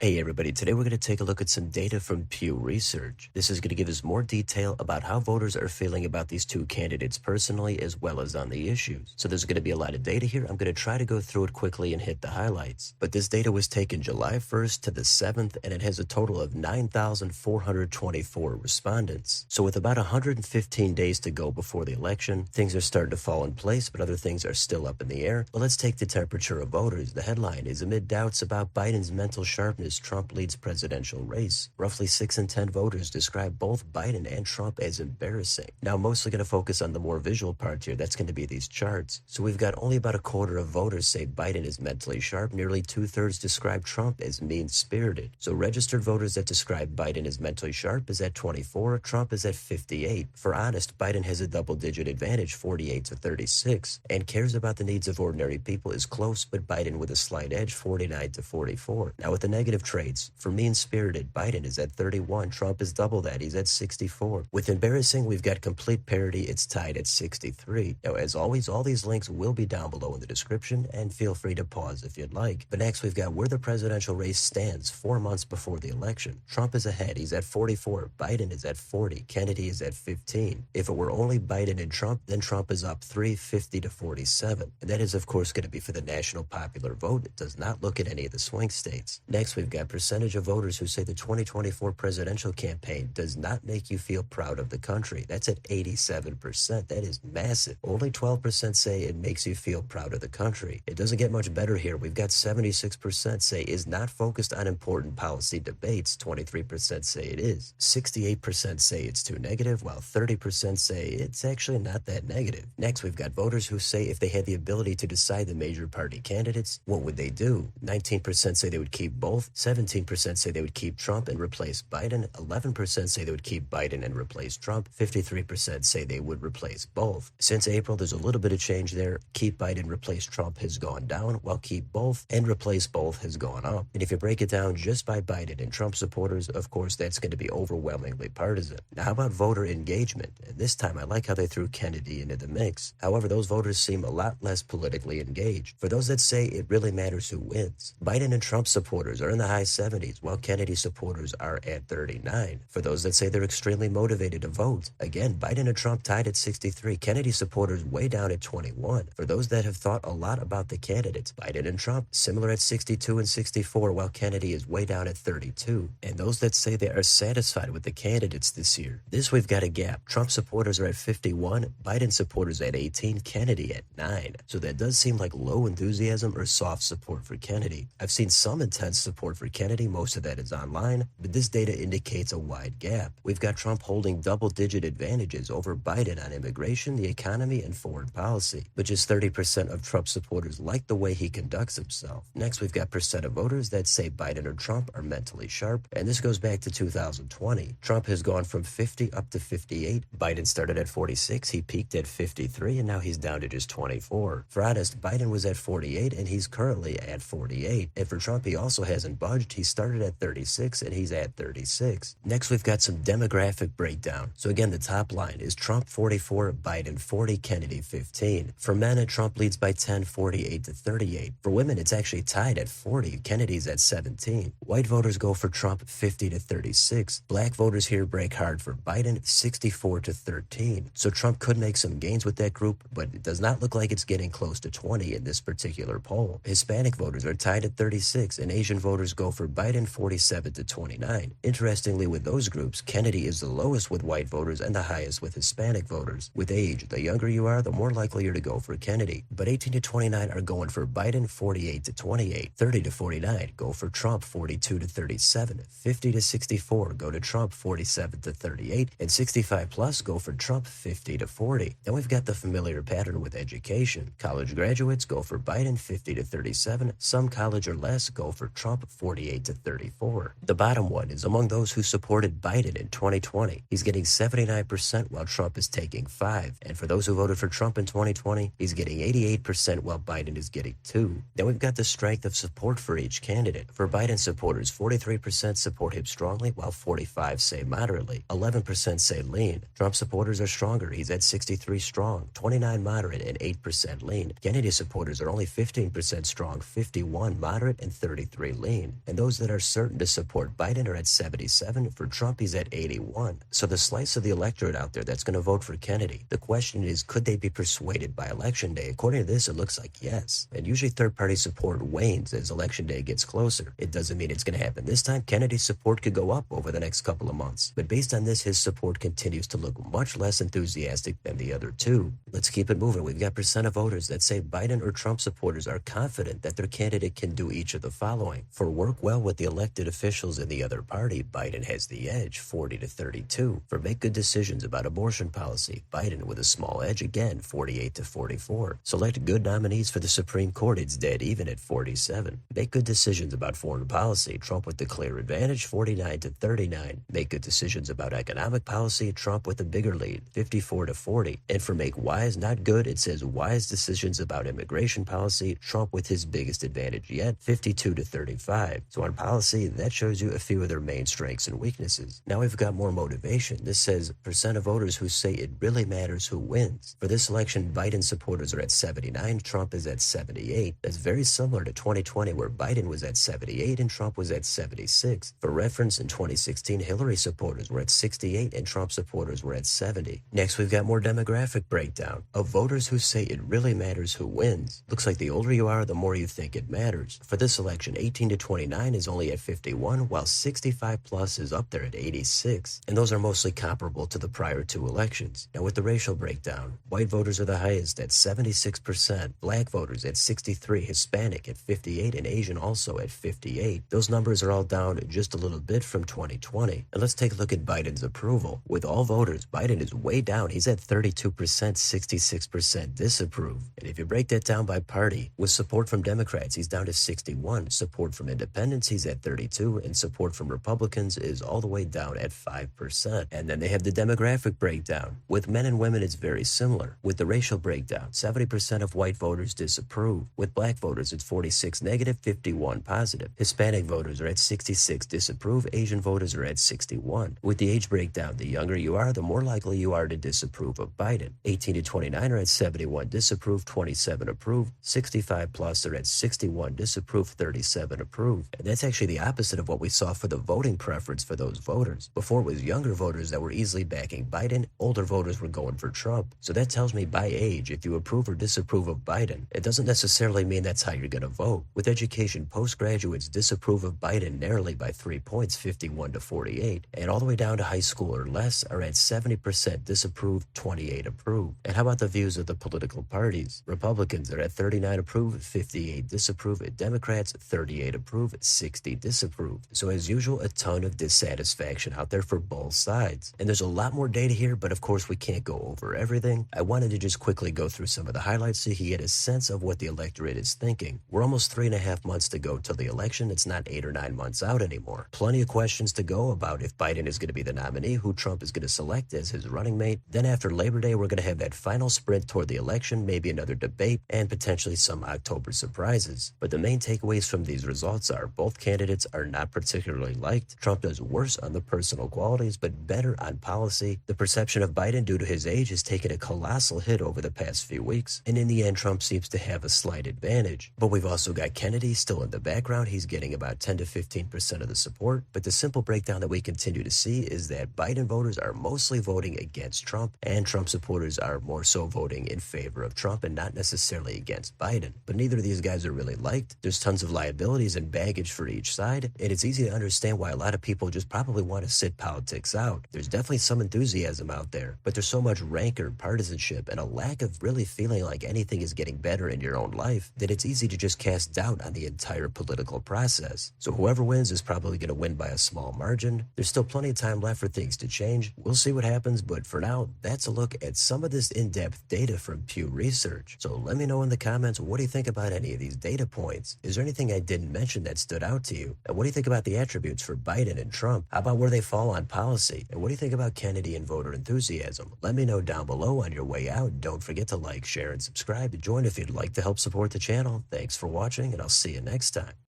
Hey everybody, today we're going to take a look at some data from Pew Research. This is going to give us more detail about how voters are feeling about these two candidates personally as well as on the issues. So there's going to be a lot of data here. I'm going to try to go through it quickly and hit the highlights. But this data was taken July 1st to the 7th and it has a total of 9,424 respondents. So with about 115 days to go before the election, things are starting to fall in place, but other things are still up in the air. But let's take the temperature of voters. The headline is amid doubts about Biden's mental sharpness, Trump leads presidential race. Roughly 6 in 10 voters describe both Biden and Trump as embarrassing. Now, I'm mostly going to focus on the more visual part here. That's going to be these charts. So we've got only about a quarter of voters say Biden is mentally sharp. Nearly 2/3 describe Trump as mean-spirited. So registered voters that describe Biden as mentally sharp is at 24. Trump is at 58. For honest, Biden has a double-digit advantage, 48 to 36, and cares about the needs of ordinary people is close, but Biden with a slight edge, 49 to 44. Now, with the negative traits, for mean-spirited, Biden is at 31. Trump is double that. He's at 64. With embarrassing, we've got complete parity. It's tied at 63. Now, as always, all these links will be down below in the description, and feel free to pause if you'd like. But next, we've got where the presidential race stands 4 months before the election. Trump is ahead. He's at 44. Biden is at 40. Kennedy is at 15. If it were only Biden and Trump, then Trump is up 350 to 47. And that is, of course, going to be for the national popular vote. It does not look at any of the swing states. Next, we've got percentage of voters who say the 2024 presidential campaign does not make you feel proud of the country. That's at 87%. That is massive. Only 12% say it makes you feel proud of the country. It doesn't get much better here. We've got 76% say is not focused on important policy debates. 23% say it is. 68% say it's too negative, while 30% say it's actually not that negative. Next, we've got voters who say if they had the ability to decide the major party candidates, what would they do? 19% say they would keep both. 17% say they would keep Trump and replace Biden. 11% say they would keep Biden and replace Trump. 53% say they would replace both. Since April, there's a little bit of change there. Keep Biden, replace Trump has gone down, while keep both and replace both has gone up. And if you break it down just by Biden and Trump supporters, of course, that's going to be overwhelmingly partisan. Now, how about voter engagement? And this time, I like how they threw Kennedy into the mix. However, those voters seem a lot less politically engaged. For those that say it really matters who wins, Biden and Trump supporters are in the high 70s, while Kennedy supporters are at 39. For those that say they're extremely motivated to vote, again, Biden and Trump tied at 63. Kennedy supporters way down at 21. For those that have thought a lot about the candidates, Biden and Trump similar at 62 and 64, while Kennedy is way down at 32. And those that say they are satisfied with the candidates this year, we've got a gap. Trump supporters are at 51, Biden supporters at 18, Kennedy at 9. So that does seem like low enthusiasm or soft support for Kennedy. I've seen some intense support for Kennedy, most of that is online, but this data indicates a wide gap. We've got Trump holding double-digit advantages over Biden on immigration, the economy, and foreign policy, but just 30% of Trump supporters like the way he conducts himself. Next, we've got percent of voters that say Biden or Trump are mentally sharp, and this goes back to 2020. Trump has gone from 50 up to 58. Biden started at 46, he peaked at 53, and now he's down to just 24. For honest, Biden was at 48, and he's currently at 48. And for Trump, he also hasn't budged. He started at 36, and he's at 36. Next, we've got some demographic breakdown. So again, the top line is Trump 44, Biden 40, Kennedy 15. For men, Trump leads by 10, 48 to 38. For women, it's actually tied at 40. Kennedy's at 17. White voters go for Trump 50 to 36. Black voters here break hard for Biden 64 to 13. So Trump could make some gains with that group, but it does not look like it's getting close to 20 in this particular poll. Hispanic voters are tied at 36, and Asian voters go for Biden 47 to 29. Interestingly, with those groups, Kennedy is the lowest with white voters and the highest with Hispanic voters. With age, the younger you are, the more likely you're to go for Kennedy. But 18 to 29 are going for Biden 48 to 28. 30 to 49 go for Trump 42 to 37. 50 to 64 go to Trump 47 to 38. And 65 plus go for Trump 50 to 40. Then we've got the familiar pattern with education. College graduates go for Biden 50 to 37. Some college or less go for Trump 48 to 34. The bottom one is among those who supported Biden in 2020. He's getting 79% while Trump is taking 5. And for those who voted for Trump in 2020, he's getting 88% while Biden is getting 2. Then we've got the strength of support for each candidate. For Biden supporters, 43% support him strongly while 45% say moderately. 11% say lean. Trump supporters are stronger. He's at 63 strong, 29 moderate, and 8% lean. Kennedy supporters are only 15% strong, 51 moderate, and 33 lean. 16, and those that are certain to support Biden are at 77. For Trump, he's at 81. So the slice of the electorate out there that's going to vote for Kennedy, the question is, could they be persuaded by Election Day? According to this, it looks like yes. And usually third-party support wanes as Election Day gets closer. It doesn't mean it's going to happen this time. Kennedy's support could go up over the next couple of months. But based on this, his support continues to look much less enthusiastic than the other two. Let's keep it moving. We've got percent of voters that say Biden or Trump supporters are confident that their candidate can do each of the following. For work well with the elected officials in the other party, Biden has the edge, 40 to 32. For make good decisions about abortion policy, Biden with a small edge again, 48 to 44. Select good nominees for the Supreme Court, it's dead even at 47. Make good decisions about foreign policy, Trump with the clear advantage, 49 to 39. Make good decisions about economic policy, Trump with a bigger lead, 54 to 40. And for make wise, not good, it says wise decisions about immigration policy, Trump with his biggest advantage yet, 52 to 35. So on policy, that shows you a few of their main strengths and weaknesses. Now we've got more motivation. This says percent of voters who say it really matters who wins. For this election, Biden supporters are at 79, Trump is at 78. That's very similar to 2020 where Biden was at 78 and Trump was at 76. For reference, in 2016, Hillary supporters were at 68 and Trump supporters were at 70. Next, we've got more demographic breakdown of voters who say it really matters who wins. Looks like the older you are, the more you think it matters. For this election, 18 to 29 is only at 51, while 65 plus is up there at 86. And those are mostly comparable to the prior two elections. Now with the racial breakdown, white voters are the highest at 76%, black voters at 63, Hispanic at 58, and Asian also at 58. Those numbers are all down just a little bit from 2020. And let's take a look at Biden's approval. With all voters, Biden is way down. He's at 32%, 66% disapprove. And if you break that down by party, with support from Democrats, he's down to 61. Support from independents, he's at 32. And support from Republicans is all the way down at 5%. And then they have the demographic breakdown. With men and women, it's very similar. With the racial breakdown, 70% of white voters disapprove. With black voters, it's 46 negative, 51 positive. Hispanic voters are at 66 disapprove. Asian voters are at 61. With the age breakdown, the younger you are, the more likely you are to disapprove of Biden. 18 to 29 are at 71 disapprove, 27 approve. 65 plus are at 61 disapprove, 37 approve. And that's actually the opposite of what we saw for the voting preference for those voters. Before, it was younger voters that were easily backing Biden, older voters were going for Trump. So that tells me by age, if you approve or disapprove of Biden, it doesn't necessarily mean that's how you're going to vote. With education, postgraduates disapprove of Biden narrowly by 3 points, 51 to 48. And all the way down to high school or less are at 70% disapprove, 28 approve. And how about the views of the political parties? Republicans are at 39 approve, 58 disapprove. Democrats, 38 approve, 60 disapprove. So as usual, a ton of dissatisfaction out there for both sides. And there's a lot more data here, but of course we can't go over everything. I wanted to just quickly go through some of the highlights so you can get a sense of what the electorate is thinking. We're almost 3.5 months to go till the election. It's not 8 or 9 months out anymore. Plenty of questions to go about if Biden is going to be the nominee, who Trump is going to select as his running mate. Then after Labor Day, we're going to have that final sprint toward the election, maybe another debate, and potentially some October surprises. But the main takeaways from these results are both candidates are not particularly liked. Trump does worse on the personal qualities, but better on policy. The perception of Biden due to his age has taken a colossal hit over the past few weeks. And in the end, Trump seems to have a slight advantage. But we've also got Kennedy still in the background. He's getting about 10 to 15% of the support. But the simple breakdown that we continue to see is that Biden voters are mostly voting against Trump, and Trump supporters are more so voting in favor of Trump and not necessarily against Biden. But neither of these guys are really liked. There's tons of liabilities and baggage for each side, and it's easy to understand why a lot of people just probably want to sit politics out. There's definitely some enthusiasm out there, but there's so much rancor, partisanship, and a lack of really feeling like anything is getting better in your own life that it's easy to just cast doubt on the entire political process. So whoever wins is probably going to win by a small margin. There's still plenty of time left for things to change. We'll see what happens, but for now, that's a look at some of this in-depth data from Pew Research. So let me know in the comments, what do you think about any of these data points? Is there anything I didn't mention that stood out to you? And what do you think about the attributes for Biden and Trump? How about where they fall on policy? And what do you think about Kennedy and voter enthusiasm? Let me know down below on your way out. Don't forget to like, share, and subscribe. Join if you'd like to help support the channel. Thanks for watching, and I'll see you next time.